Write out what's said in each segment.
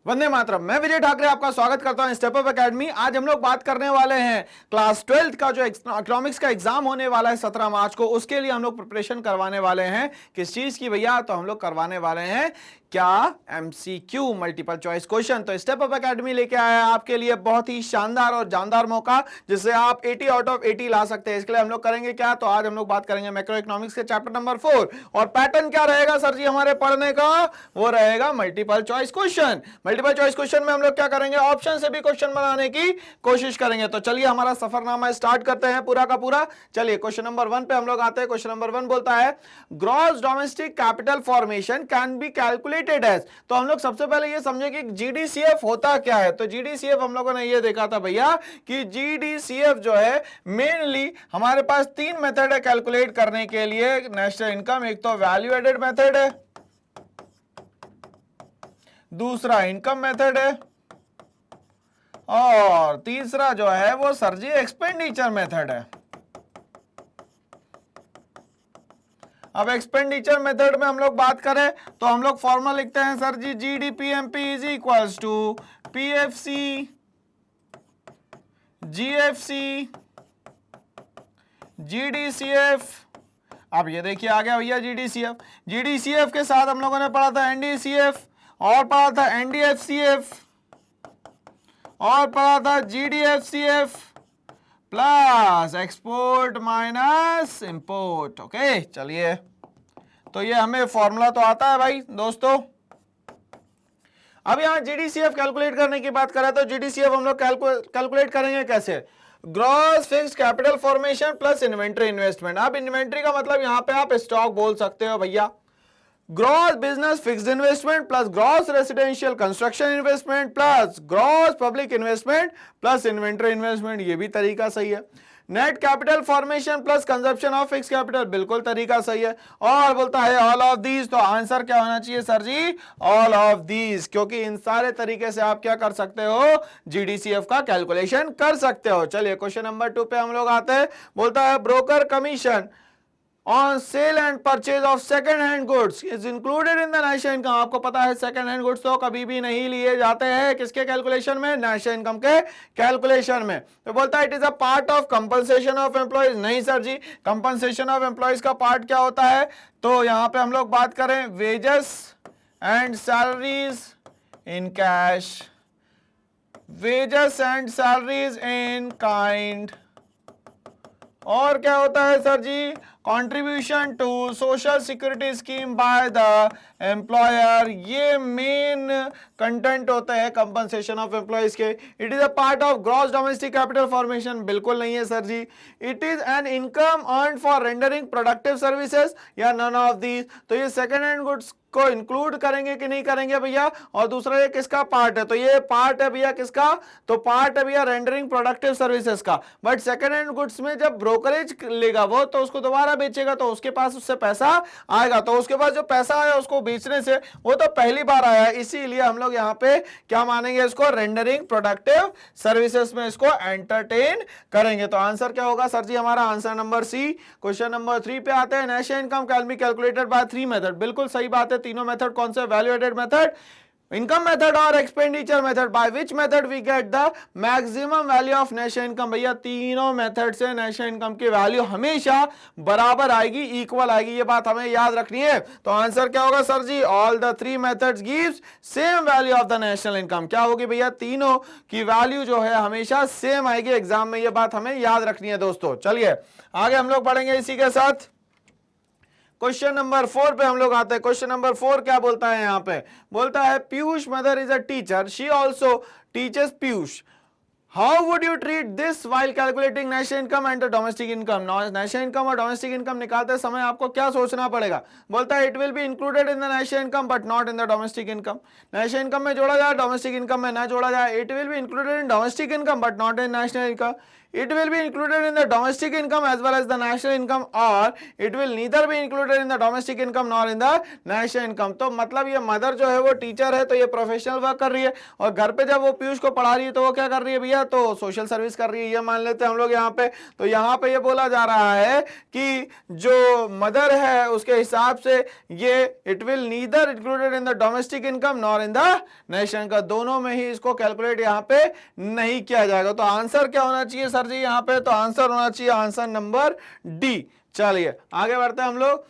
वंदे मातरम। मैं विजय ठाकरे आपका स्वागत करता हूं स्टेप अप एकेडमी। आज हम लोग बात करने वाले हैं क्लास 12th का जो इकोनॉमिक्स का एग्जाम होने वाला है 17 मार्च को, उसके लिए हम लोग प्रिपरेशन करवाने वाले हैं। किस चीज की भैया? तो हम लोग करवाने वाले हैं क्या? MCQ, multiple choice question. तो स्टेप अप एकेडमी लेके आया है आपके लिए बहुत ही शानदार और जानदार मौका जिससे आप 80 आउट ऑफ 80 ला सकते हैं। इसके लिए हम लोग करेंगे क्या? तो आज हम लोग बात करेंगे मैक्रो इकोनॉमिक्स के चैप्टर नंबर 4। और पैटर्न क्या रहेगा सर जी हमारे पढ़ने का? वो रहेगा multiple choice question. Multiple choice question में हम लोग क्या करेंगे? ऑप्शन से भी क्वेश्चन बनाने की कोशिश करेंगे। तो चलिए हमारा सफरनामा स्टार्ट करते हैं पूरा का पूरा। चलिए क्वेश्चन नंबर 1 पे हम लोग आते हैं। क्वेश्चन नंबर 1 बोलता है gross domestic capital formation can be calculated as. तो हम लोग सबसे पहले ये समझे कि जीडीसीएफ होता क्या है। तो जीडीसीएफ हम लोगों ने ये देखा था भैया कि जीडीसीएफ जो है मेनली हमारे पास 3 मेथड है कैलकुलेट करने के लिए नेशनल इनकम। एक तो वैल्यू एडेड मेथड है, दूसरा इनकम मेथड है, और तीसरा जो है वो सर जी एक्सपेंडिचर मेथड है। अब एक्सपेंडिचर मेथड में हम लोग बात करें तो हम लोग फॉर्मूला लिखते हैं sir ji GDPMP is equals to PFC GFC GDCF. अब ये देखिए आ गया भैया जीडीसीएफ। जीडीसीएफ के साथ हम लोगों ने पढ़ा था एनडीसीएफ, और पढ़ा था एनडीएफसीएफ, और पढ़ा था GDFCF plus export minus import. Okay चलिए, तो ये हमें फॉर्मूला तो आता है भाई दोस्तों। अब यहां जीडीसीएफ कैलकुलेट करने की बात करें तो जीडीसीएफ हम लोग कैलकुलेट करेंगे कैसे? Gross fixed capital formation plus inventory investment. अब इन्वेंट्री का मतलब यहां पे आप स्टॉक बोल सकते हो भैया। Gross business fixed investment plus gross residential construction investment plus gross public investment plus inventory investment, ये भी तरीका सही है। Net capital formation plus consumption of fix capital, बिल्कुल तरीका सही है। और बोलता है ऑल ऑफ दीज, तो आंसर क्या होना चाहिए सर जी? ऑल ऑफ दीज, क्योंकि इन सारे तरीके से आप क्या कर सकते हो? जीडीसीएफ का कैलकुलेशन कर सकते हो। चलिए क्वेश्चन नंबर 2 पे हम लोग आते हैं। बोलता है broker commission on sale and purchase of second hand goods is included in the national income। आपको पता है सेकंड हैंड गुड्स तो कभी भी नहीं लिए जाते हैं किसके कैलकुलेशन में? नेशनल इनकम के कैलकुलेशन में। तो बोलता है it is a part of compensation of employees. नहीं sir ji, compensation of employees का पार्ट क्या होता है? तो यहां पे हम लोग बात करें wages and salaries in cash, wages and salaries in kind, और क्या होता है सर जी? Contribution to social security scheme by the employer. ये मेन कंटेंट होते हैं कंपनसेशन ऑफ एम्प्लॉयज के। It is a part of gross domestic capital formation, बिल्कुल नहीं है सर जी। It is an income earned for rendering productive services, या none of these. तो ये सेकंड हैंड गुड्स को इंक्लूड करेंगे कि नहीं करेंगे भैया? और दूसरा ये किसका पार्ट है? तो ये पार्ट है भैया किसका? तो पार्ट है भैया रेंडरिंग प्रोडक्टिव सर्विसेज का। बट सेकंड हैंड गुड्स में जब ब्रोकरेज लेगा वो, तो उसको दोबारा बेचेगा तो उसके पास उससे पैसा आएगा। तो उसके पास जो पैसा आया उसको बेचने से, वो तो पहली बार आया, इसीलिए हम लोग यहाँ पे क्या मानेंगे इसको? रेंडरिंग प्रोडक्टिव सर्विसेज में इसको एंटरटेन करेंगे। तो आंसर क्या होगा सर जी हमारा? Answer number C. Question number 3 पे आते हैं। National income can be calculated by 3 method, बिल्कुल सही बात है। तीनों मेथड कौन से? Value added method, income method और expenditure method. By which method we get the maximum value of national income? भैया तीनों मेथड से नेशनल इनकम की वैल्यू हमेशा बराबर आएगी, इक्वल आएगी, ये बात हमें याद रखनी है। तो आंसर क्या होगा सर जी? All the 3 methods gives same value of the national income. क्या होगी भैया? तीनों की वैल्यू जो है हमेशा सेम आएगी एग्जाम में, ये बात हमें याद रखनी है दोस्तों। चलिए आगे हम लोग बढ़ेंगे इसी के साथ। क्वेश्चन नंबर 4 पे हम लोग आते हैं। क्वेश्चन नंबर 4 क्या बोलता है यहाँ पे? बोलता है Piyush mother is a teacher, she also teachers Piyush. How would you treat this while calculating national income and domestic income? National income और डोमेस्टिक इनकम निकालते समय आपको क्या सोचना पड़ेगा? बोलता है it will be included in the national income but not in the domestic income. National income में जोड़ा जाए, डोमेस्टिक इनकम में ना जोड़ा जाए। It will be included in domestic income but not in national income. it will be included in the domestic income as well as the national income, or it will neither be included in the domestic income nor in the national income। तो मतलब ये mother जो है वो teacher है, तो ये professional work कर रही है, और घर पे जब वो पीयूष को पढ़ा रही है तो वो क्या कर रही है भैया, तो सोशल सर्विस कर रही है, ये मान लेते हैं हम लोग यहाँ पे। तो यहाँ पे ये बोला जा रहा है कि जो मदर है उसके हिसाब से ये it will neither included in the domestic income nor in the national income, दोनों में ही इसको कैलकुलेट यहाँ पे नहीं किया जाएगा। तो आंसर क्या होना चाहिए सर जी यहाँ पे, तो आंसर होना चाहिए आंसर नंबर डी। चलिए आगे बढ़ते हैं हम लोग।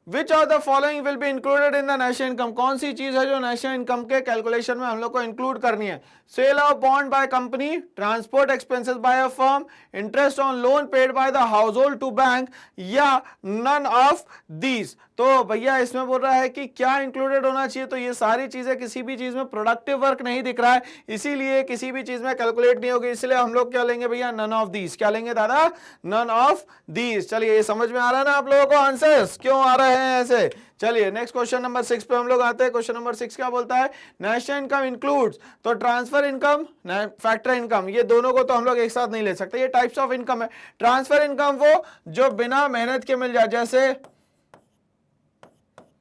विच of the following will be included in the national income, कौन सी चीज है जो नेशनल इनकम के कैलकुलेशन में हम लोग को इंक्लूड करनी है। Sale of bond by company, transport expenses by a firm, interest on loan paid by the household to bank, या नन ऑफ दीज। तो भैया इसमें बोल रहा है कि क्या इंक्लूडेड होना चाहिए, तो ये सारी चीजें, किसी भी चीज में प्रोडक्टिव वर्क नहीं दिख रहा है, इसीलिए किसी भी चीज में कैलकुलेट नहीं होगी, इसलिए हम लोग क्या लेंगे भैया, नन ऑफ दीज। क्या लेंगे दादा, नन ऑफ दीज। चलिए ये समझ में आ रहा है ना आप लोगों को आंसर्स क्यों आ रहे हैं ऐसे। चलिए नेक्स्ट क्वेश्चन नंबर 6 पे हम लोग आते हैं। क्वेश्चन नंबर 6 क्या बोलता है, नेशनल इनकम इंक्लूड्स, तो ट्रांसफर इनकम, फैक्टर इनकम, ये दोनों को तो हम लोग एक साथ नहीं ले सकते, ये टाइप्स ऑफ इनकम है। ट्रांसफर इनकम वो जो बिना मेहनत के मिल जाए, जैसे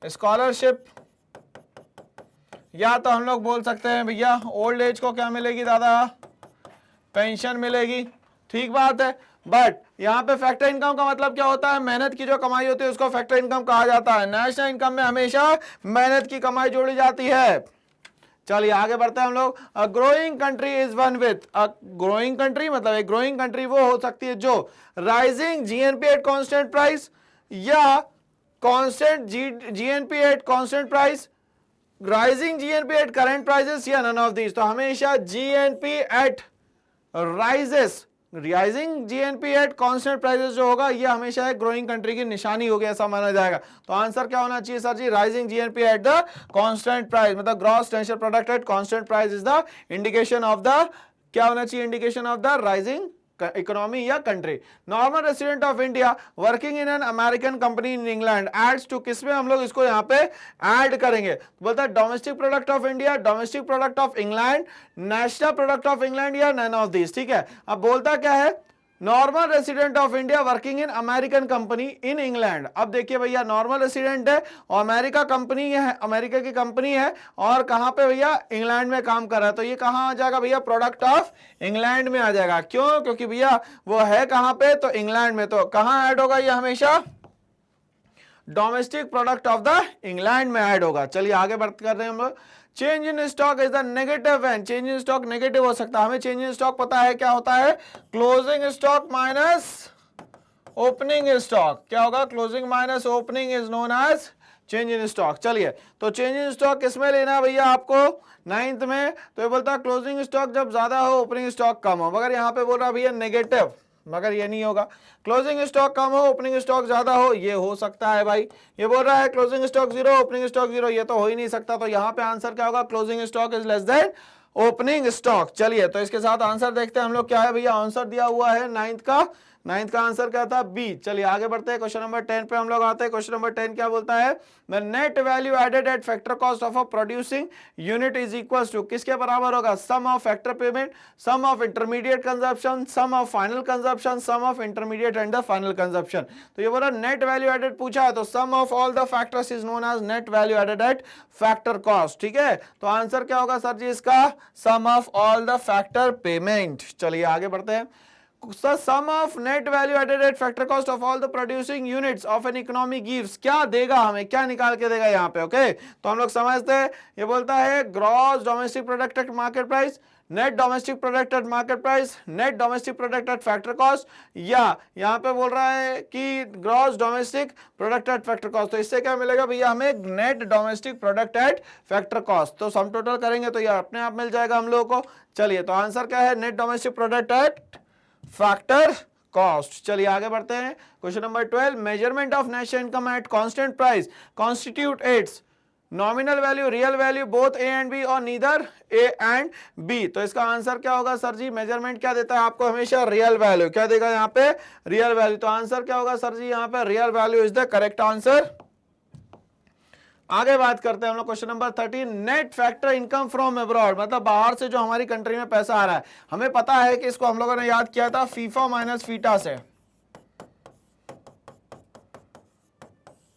स्कॉलरशिप, या तो हम लोग बोल सकते हैं भैया ओल्ड एज को क्या मिलेगी दादा, पेंशन मिलेगी, ठीक बात है। बट यहाँ पे फैक्टर इनकम का मतलब क्या होता है, मेहनत की जो कमाई होती है उसको फैक्टर इनकम कहा जाता है। नेशनल इनकम में हमेशा मेहनत की कमाई जोड़ी जाती है। चलिए आगे बढ़ते हैं हम लोग। A growing country is one with, a growing country मतलब एक ग्रोइंग कंट्री वो हो सकती है जो rising GNP at constant price, या constant GNP at constant price, rising GNP at current prices, या नन ऑफ दीज। तो हमेशा GNP at rises, rising GNP at constant prices जो होगा ये हमेशा एक ग्रोइंग कंट्री की निशानी होगी, ऐसा माना जाएगा। तो आंसर क्या होना चाहिए sir ji, rising GNP at the constant price, मतलब gross national product at constant price is the indication of the, क्या होना चाहिए, indication of the rising economy या country. Normal resident of India working in an American company in England adds to, किसमें हम लोग इसको यहाँ पे ऐड करेंगे, बोलता है domestic product of India, domestic product of England, national product of England, या नन ऑफ दिस। ठीक है, अब बोलता क्या है, normal resident of India working in American company in England. अब देखिए भैया नॉर्मल रेसिडेंट है और अमेरिका कंपनी है, अमेरिका की कंपनी है, और कहां पे भैया, इंग्लैंड में काम कर रहा है। तो ये कहां आ जाएगा भैया, प्रोडक्ट ऑफ इंग्लैंड में आ जाएगा। क्यों, क्योंकि भैया वो है कहां पे, तो इंग्लैंड में। तो कहां ऐड होगा ये, हमेशा domestic product of the England में ऐड होगा। चलिए आगे बढ़ कर रहे हैं हम लोग। Change in stock is the negative when, change in stock negative हो सकता है। हमें चेंज इन स्टॉक पता है क्या होता है, closing stock minus opening stock. क्या होगा, closing minus opening is known as change in stock. चलिए तो चेंज इन स्टॉक किसमें लेना है भैया आपको, 9th में। तो ये बोलता है क्लोजिंग स्टॉक जब ज्यादा हो ओपनिंग स्टॉक कम हो, मगर यहाँ पे बोल रहा है भैया नेगेटिव, मगर ये नहीं होगा। क्लोजिंग स्टॉक कम हो ओपनिंग स्टॉक ज्यादा हो, ये हो सकता है भाई। ये बोल रहा है क्लोजिंग स्टॉक 0 ओपनिंग स्टॉक 0, ये तो हो ही नहीं सकता। तो यहाँ पे आंसर क्या होगा, closing stock is less than opening stock. चलिए तो इसके साथ आंसर देखते हैं हम लोग, क्या है भैया, आंसर दिया हुआ है 9th का आंसर क्या था, बी। चलिए आगे बढ़ते हैं, क्वेश्चन नंबर 10 पे हम लोग आते हैं। क्वेश्चन नंबर 10 क्या बोलता है, the net value added at factor cost of a producing unit is equals to, किसके बराबर होगा, sum of factor payment, sum of intermediate consumption, sum of final consumption, sum of intermediate and the final consumption. तो ये बोला net value added पूछा है, तो sum of all the factors is known as net value added at factor cost. ठीक है, तो answer क्या होगा सर जी इसका, sum of all the factor payment. चलिए आगे बढ़ते हैं। Sum of net value added at factor cost of all the producing units of an economy gives, क्या देगा हमें, क्या निकाल के देगा यहाँ पे। ओके, तो हम लोग समझते हैं, ये बोलता है gross domestic product eight market price, net domestic product eight market price, net domestic product at factor cost, या यहाँ पे बोल रहा है कि gross domestic product at factor cost. तो इससे क्या मिलेगा भैया हमें, net domestic product at factor cost. तो सम टोटल करेंगे तो ये अपने आप मिल जाएगा हम लोगों को। चलिए तो आंसर क्या है, net domestic product at factor cost. चलिए आगे बढ़ते हैं। Question number 12, measurement of national income at constant price constitute its nominal value, real value, both A and B और नीदर ए एंड बी। तो इसका आंसर क्या होगा सर जी, measurement क्या देता है आपको, हमेशा रियल वैल्यू। क्या देगा यहाँ पे, रियल वैल्यू। तो आंसर क्या होगा सर जी यहाँ पे, real value is the correct answer. आगे बात करते हैं हम लोग question number 13, net factor income from abroad, मतलब बाहर से जो हमारी कंट्री में पैसा आ रहा है। हमें पता है कि इसको हम लोगों ने याद किया था फीफा माइनस फीटा से।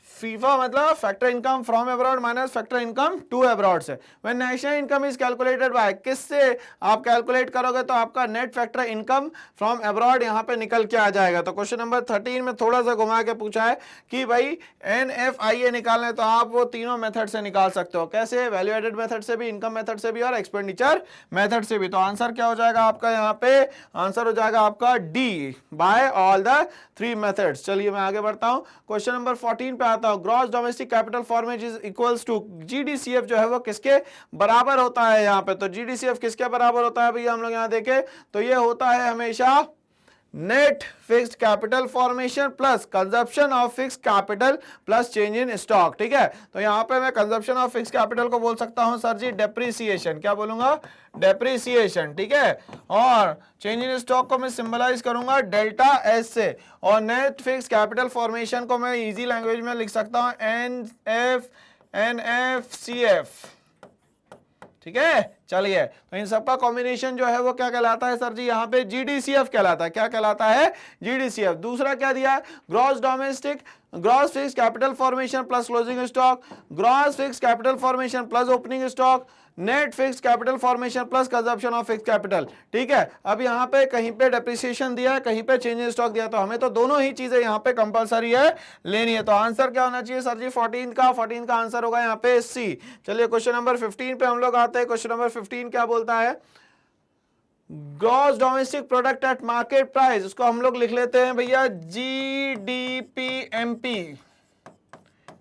फीफा मतलब factor income from abroad minus factor income to abroad से। When national income is calculated by, किससे आप कैलकुलेट करोगे तो आपका net factor income from abroad यहां पे निकल के आ जाएगा। तो क्वेश्चन नंबर 13 में थोड़ा सा घुमा के पूछा है कि भाई NFIA निकालना है तो आप वो तीनों मेथड से निकाल सकते हो। कैसे? वैल्यू एडेड मेथड से भी, इनकम मेथड से भी और एक्सपेंडिचर मेथड से भी। तो आंसर क्या हो जाएगा आपका यहाँ पे? आंसर हो जाएगा आपका D, by all the three methods. चलिए मैं आगे बढ़ता हूं, क्वेश्चन नंबर 14 पे आता हूं। Gross domestic capital formation is equals to, GDCF जो है वो किसके बराबर होता है यहाँ पे? तो GDCF किसके बराबर होता है भैया? हम लोग यहाँ देखें तो ये होता है हमेशा net fixed capital formation plus consumption of fixed capital plus change in stock. ठीक है, तो यहां पे मैं कंजप्शन ऑफ फिक्स्ड कैपिटल को बोल सकता हूं सर जी डेप्रिसिएशन। क्या बोलूंगा? डेप्रिसिएशन। ठीक है, और चेंज इन स्टॉक को मैं सिंबलाइज करूंगा डेल्टा एस से, और नेट फिक्स्ड कैपिटल फॉर्मेशन को मैं इजी लैंग्वेज में लिख सकता हूं NFCF। ठीक है, चलिए तो इन सबका कॉम्बिनेशन जो है वो क्या कहलाता है सर जी? यहाँ पे GDCF कहलाता है। क्या कहलाता है? GDCF। दूसरा क्या दिया है? Gross domestic, gross fixed capital formation plus closing stock, gross fixed capital formation plus opening stock, net fixed capital formation plus consumption of fixed capital. ठीक है, अब यहाँ पे कहीं पे डेप्रिसिएशन दिया है, कहीं पे चेंज इन स्टॉक दिया, तो हमें तो दोनों ही चीजें यहाँ पे कंपलसरी है लेनी है। तो आंसर क्या होना चाहिए सर जी? 14 का आंसर होगा यहाँ पे सी। चलिए क्वेश्चन नंबर 15 पे हम लोग आते हैं। क्वेश्चन नंबर 15 क्या बोलता है? Gross domestic product eight market price, उसको हम लोग लिख लेते हैं भैया GDPMP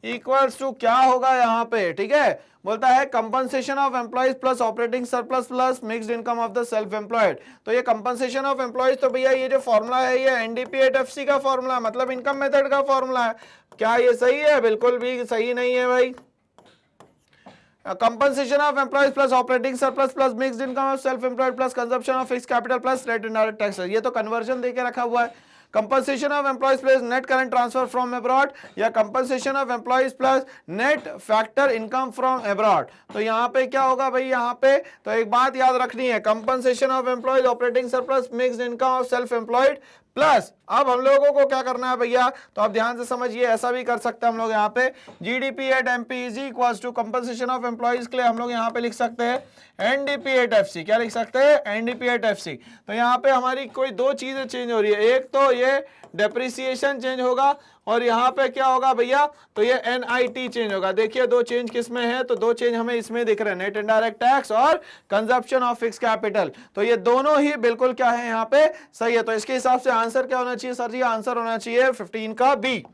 इक्वल्स टू क्या होगा यहाँ पे? ठीक है, बोलता है compensation of employees plus operating surplus plus mixed income of the self employed. तो ये कंपनसेशन ऑफ एम्प्लॉइज, तो भैया ये जो फॉर्मूला है ये NDP-8FC का फॉर्मूला, मतलब इनकम मेथड का फॉर्मूला है। क्या ये सही है? बिल्कुल भी सही नहीं है भाई। Compensation of employees plus operating surplus plus mixed income of self employed plus consumption of fixed capital plus net indirect tax, ये तो कन्वर्जन देके रखा हुआ है। Compensation of employees plus net current transfer from abroad, या compensation of employees plus net factor income from abroad. तो यहाँ पे क्या होगा भाई? यहाँ पे तो एक बात याद रखनी है, compensation of employees operating surplus mixed income of self employed plus, अब हम लोगों को क्या करना है भैया? तो आप ध्यान से समझिए, ऐसा भी कर सकते हैं हम लोग यहाँ पे GDP-8MP is equals to compensation of employees के लिए हम लोग यहाँ पे लिख सकते हैं NDP-8FC। क्या लिख सकते हैं? NDP-8FC। तो यहाँ पे हमारी कोई दो चीजें चेंज हो रही है, एक तो ये डेप्रिसिएशन चेंज होगा, और यहाँ पे क्या होगा भैया? तो ये NIT चेंज होगा। देखिए दो चेंज किसमें है? तो दो चेंज हमें इसमें दिख रहे हैं, नेट इनडायरेक्ट टैक्स और कंजप्शन ऑफ फिक्स्ड कैपिटल। तो ये दोनों ही बिल्कुल क्या है यहाँ पे? सही है। तो इसके हिसाब से आंसर क्या होना चाहिए सर जी? आंसर होना चाहिए 15 का बी।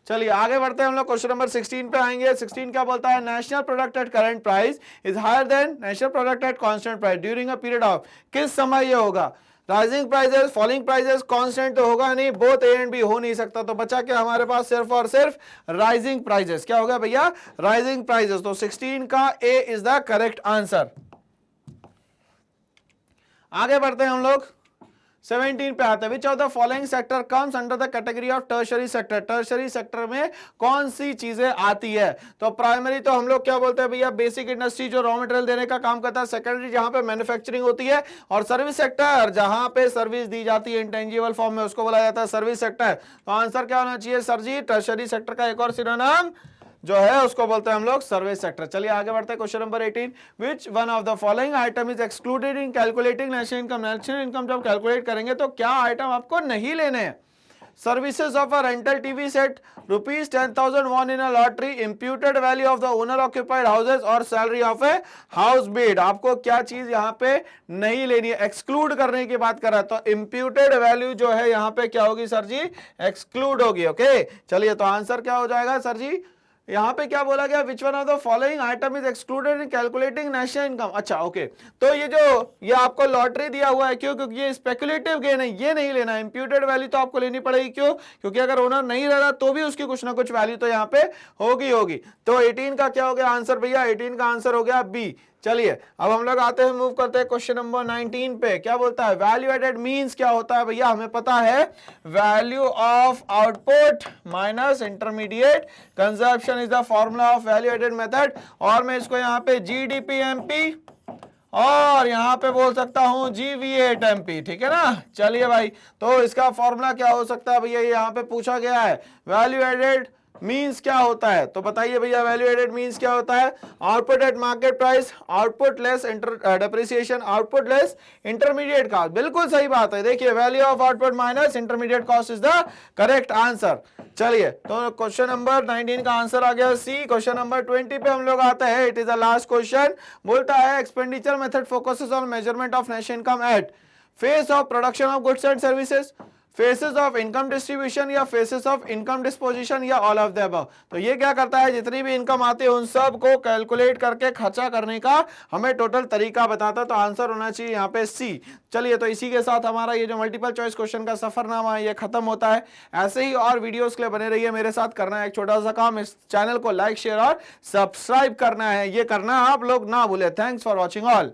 चलिए आगे बढ़ते हैं हम लोग, क्वेश्चन नंबर 16 पे आएंगे। 16 क्या बोलता है? National product at current price is higher than national product at constant price during a period of, किस समय ये होगा? Rising prices, falling prices, constant तो होगा नहीं, बोथ ए एंड बी हो नहीं सकता। तो बचा क्या हमारे पास? सिर्फ और सिर्फ राइजिंग प्राइजेस। क्या होगा भैया? Rising prices. तो 16 का A is the correct answer. आगे बढ़ते हैं हम लोग, 17 पे आते हैं। Which of the following sector comes under the category of tertiary sector? Tertiary sector में कौन सी चीजें आती है? तो प्राइमरी तो हम लोग क्या बोलते हैं भैया? बेसिक इंडस्ट्री जो रॉ मटेरियल देने का काम करता है। सेकेंडरी जहां पे मैन्युफैक्चरिंग होती है, और सर्विस सेक्टर जहां पे सर्विस दी जाती है इंटेंजिबल फॉर्म में, उसको बोला जाता है सर्विस सेक्टर। तो आंसर क्या होना चाहिए सर जी? टर्शरी सेक्टर का एक और सिनोनिम जो है उसको बोलते हैं हम लोग सर्विस सेक्टर। चलिए आगे बढ़ते हैं, question number 18। Which one of the following item is excluded in calculating national income? National income जब कैलकुलेट करेंगे तो क्या आइटम आपको नहीं लेने हैं? Services of a rental TV set, ₹10,000 won in a lottery, imputed value of the owner occupied houses, और salary of a house made. आपको क्या चीज यहाँ पे नहीं लेनी है? एक्सक्लूड करने की बात कर रहा है, तो इम्प्यूटेड वैल्यू जो है यहाँ पे क्या होगी सर जी? एक्सक्लूड होगी। ओके, चलिए तो आंसर क्या हो जाएगा सर जी? यहाँ पे क्या बोला गया? Which one of the following item is excluded in calculating national income. अच्छा ओके, तो ये आपको लॉटरी दिया हुआ है, क्यों? क्योंकि ये स्पेकुलेटिव गेन है, ये नहीं लेना। इंप्यूटेड वैल्यू तो आपको लेनी पड़ेगी, क्यों? क्योंकि अगर ओनर नहीं रह रहा तो भी उसकी कुछ ना कुछ वैल्यू तो यहाँ पे होगी। तो 18 का क्या हो गया आंसर भैया? 18 का आंसर हो गया बी। चलिए अब हम लोग आते हैं, मूव करते हैं क्वेश्चन नंबर 19 पे। क्या बोलता है, वैल्यू एडेड मींस क्या होता है भैया, हमें पता है value of output minus intermediate consumption is the formula of value added method. और मैं इसको यहाँ पे GDP-MP और यहां पे बोल सकता हूं GV8MP, ठीक है ना। चलिए भाई, तो इसका फॉर्मूला क्या हो सकता है भैया, यहां पे पूछा गया है वैल्यू एडेड मींस क्या होता है, तो बताइए भैया वैल्यू एडेड मींस क्या होता है। Output at market price, output less depreciation, output less intermediate cost. बिल्कुल सही बात है, देखिए value of output minus intermediate cost is the correct answer. चलिए तो क्वेश्चन नंबर 19 का आंसर आ गया सी। क्वेश्चन नंबर 20 पे हम लोग आते हैं, it is the last question. बोलता है expenditure method focuses on measurement of net income eight phase of production of goods and services, faces of income distribution या फेसेस ऑफ इनकम डिस्पोजिशन या all of the above. तो ये क्या करता है, जितनी भी इनकम आती है उन सब को कैलकुलेट करके खर्चा करने का हमें टोटल तरीका बताता है। तो आंसर होना चाहिए यहाँ पे सी। चलिए तो इसी के साथ हमारा ये जो मल्टीपल चॉइस क्वेश्चन का सफरनामा है ये खत्म होता है। ऐसे ही और वीडियोस के लिए बने रहिए मेरे साथ। करना है एक छोटा सा काम, इस चैनल को लाइक शेयर और सब्सक्राइब करना है, ये करना आप लोग ना भूले। Thanks for watching all.